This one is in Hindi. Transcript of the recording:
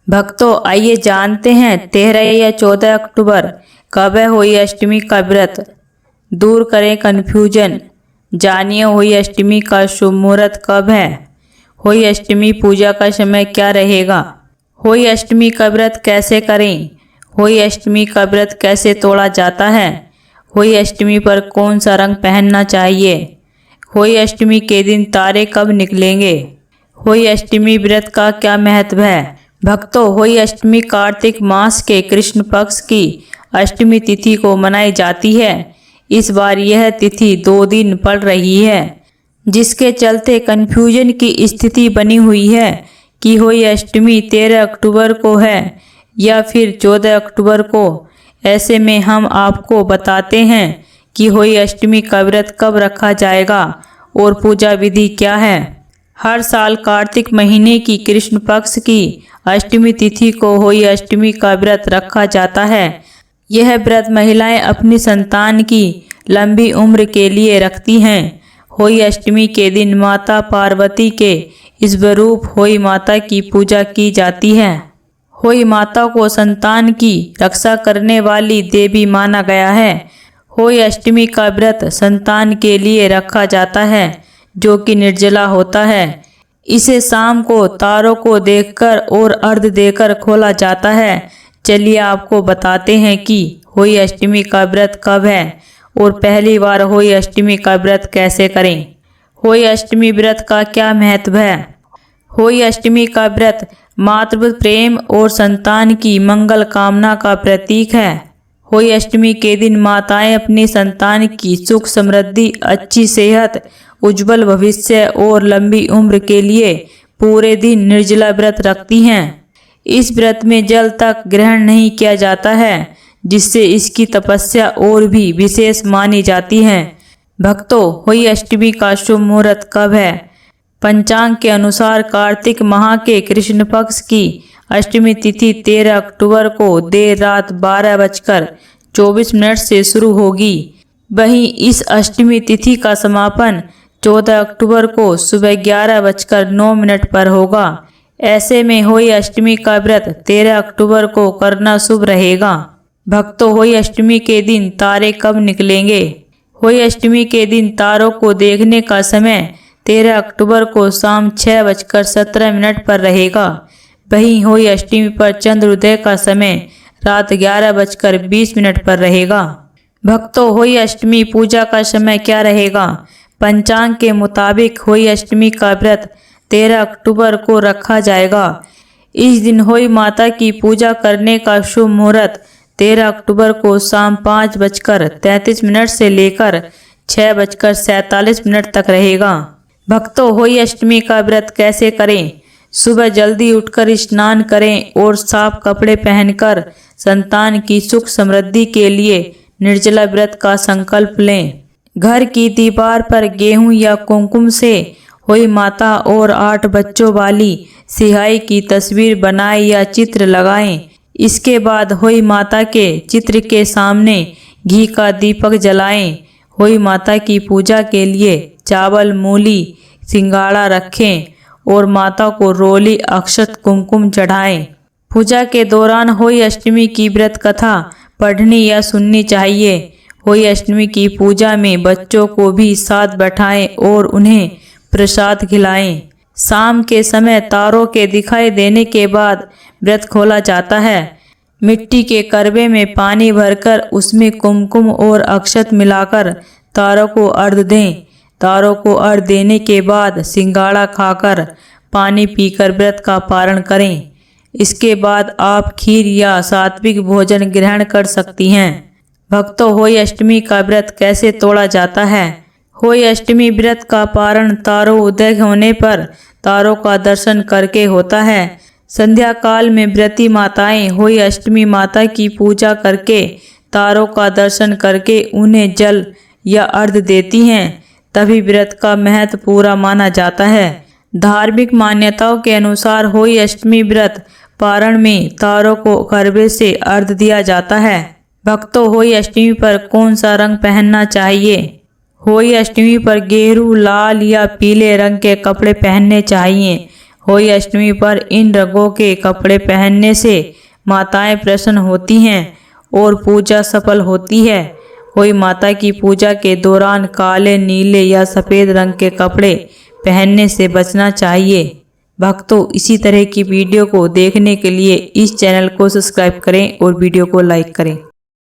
भक्तों आइए जानते हैं 13 या 14 अक्टूबर कब है होई अष्टमी का व्रत। दूर करें कन्फ्यूजन, जानिए होई अष्टमी का शुभ मुहूर्त कब है। होई अष्टमी पूजा का समय क्या रहेगा। होई अष्टमी का व्रत कैसे करें। होई अष्टमी का व्रत कैसे तोड़ा जाता है। होई अष्टमी पर कौन सा रंग पहनना चाहिए। होई अष्टमी के दिन तारे कब निकलेंगे। होई अष्टमी व्रत का क्या महत्व है। भक्तों होई अष्टमी कार्तिक मास के कृष्ण पक्ष की अष्टमी तिथि को मनाई जाती है। इस बार यह तिथि 2 दिन पड़ रही है, जिसके चलते कन्फ्यूजन की स्थिति बनी हुई है कि होई अष्टमी 13 अक्टूबर को है या फिर 14 अक्टूबर को। ऐसे में हम आपको बताते हैं कि होई अष्टमी का व्रत कब रखा जाएगा और पूजा विधि क्या है। हर साल कार्तिक महीने की कृष्ण पक्ष की अष्टमी तिथि को होई अष्टमी का व्रत रखा जाता है। यह व्रत महिलाएं अपनी संतान की लंबी उम्र के लिए रखती हैं। होई अष्टमी के दिन माता पार्वती के इस स्वरूप होई माता की पूजा की जाती है। होई माता को संतान की रक्षा करने वाली देवी माना गया है। होई अष्टमी का व्रत संतान के लिए रखा जाता है जो कि निर्जला होता है। इसे शाम को तारों को देखकर और अर्घ देकर खोला जाता है। चलिए आपको बताते हैं कि होई अष्टमी का व्रत कब है और पहली बार होई अष्टमी का व्रत कैसे करें। होई अष्टमी व्रत का क्या महत्व है। होई अष्टमी का व्रत मातृ प्रेम और संतान की मंगल कामना का प्रतीक है। होई अष्टमी के दिन माताएं अपनी संतान की सुख समृद्धि, अच्छी सेहत, उज्जवल भविष्य और लंबी उम्र के लिए पूरे दिन निर्जला व्रत रखती हैं। इस व्रत में जल तक ग्रहण नहीं किया जाता है, जिससे इसकी तपस्या और भी विशेष मानी जाती है। भक्तों होई अष्टमी का शुभ मुहूर्त कब है। पंचांग के अनुसार कार्तिक माह के कृष्ण पक्ष की अष्टमी तिथि 13 अक्टूबर को देर रात 12:24 से शुरू होगी। वहीं इस अष्टमी तिथि का समापन 14 अक्टूबर को सुबह 11:09 पर होगा। ऐसे में होई अष्टमी का व्रत 13 अक्टूबर को करना शुभ रहेगा। भक्तों होई अष्टमी के दिन तारे कब निकलेंगे। होई अष्टमी के दिन तारों को देखने का समय 13 अक्टूबर को शाम 6:17 पर रहेगा। वहीं होई अष्टमी पर चंद्रोदय का समय रात 11:20 पर रहेगा। भक्तों होई अष्टमी पूजा का समय क्या रहेगा। पंचांग के मुताबिक होई अष्टमी का व्रत 13 अक्टूबर को रखा जाएगा। इस दिन होई माता की पूजा करने का शुभ मुहूर्त 13 अक्टूबर को शाम 5:33 से लेकर 6:47 तक रहेगा। भक्तों होई अष्टमी का व्रत कैसे करें। सुबह जल्दी उठकर स्नान करें और साफ कपड़े पहनकर संतान की सुख समृद्धि के लिए निर्जला व्रत का संकल्प लें। घर की दीवार पर गेहूं या कुमकुम से होई माता और 8 बच्चों वाली सिहाई की तस्वीर बनाएं या चित्र लगाएं। इसके बाद होई माता के चित्र के सामने घी का दीपक जलाएं। होई माता की पूजा के लिए चावल, मूली, सिंगाड़ा रखें और माता को रोली, अक्षत, कुमकुम चढ़ाएं। पूजा के दौरान होई अष्टमी की व्रत कथा पढ़नी या सुननी चाहिए। होई अष्टमी की पूजा में बच्चों को भी साथ बैठाएं और उन्हें प्रसाद खिलाएं। शाम के समय तारों के दिखाई देने के बाद व्रत खोला जाता है। मिट्टी के करवे में पानी भरकर उसमें कुमकुम और अक्षत मिलाकर तारों को अर्घ दें। तारों को अर्घ देने के बाद सिंगाड़ा खाकर पानी पीकर व्रत का पारण करें। इसके बाद आप खीर या सात्विक भोजन ग्रहण कर सकती हैं। भक्तों होई अष्टमी का व्रत कैसे तोड़ा जाता है। होई अष्टमी व्रत का पारण तारों उदय होने पर तारों का दर्शन करके होता है। संध्या काल में व्रती माताएं होई अष्टमी माता की पूजा करके तारों का दर्शन करके उन्हें जल या अर्घ देती हैं। तभी व्रत का महत्व पूरा माना जाता है। धार्मिक मान्यताओं के अनुसार होई अष्टमी व्रत पारण में तारों को करवे से अर्घ दिया जाता है। भक्तों होई अष्टमी पर कौन सा रंग पहनना चाहिए। होई अष्टमी पर गेरू, लाल या पीले रंग के कपड़े पहनने चाहिए। होली अष्टमी पर इन रंगों के कपड़े पहनने से माताएं प्रसन्न होती हैं और पूजा सफल होती है। कोई माता की पूजा के दौरान काले, नीले या सफ़ेद रंग के कपड़े पहनने से बचना चाहिए। भक्तों, इसी तरह की वीडियो को देखने के लिए इस चैनल को सब्सक्राइब करें और वीडियो को लाइक करें।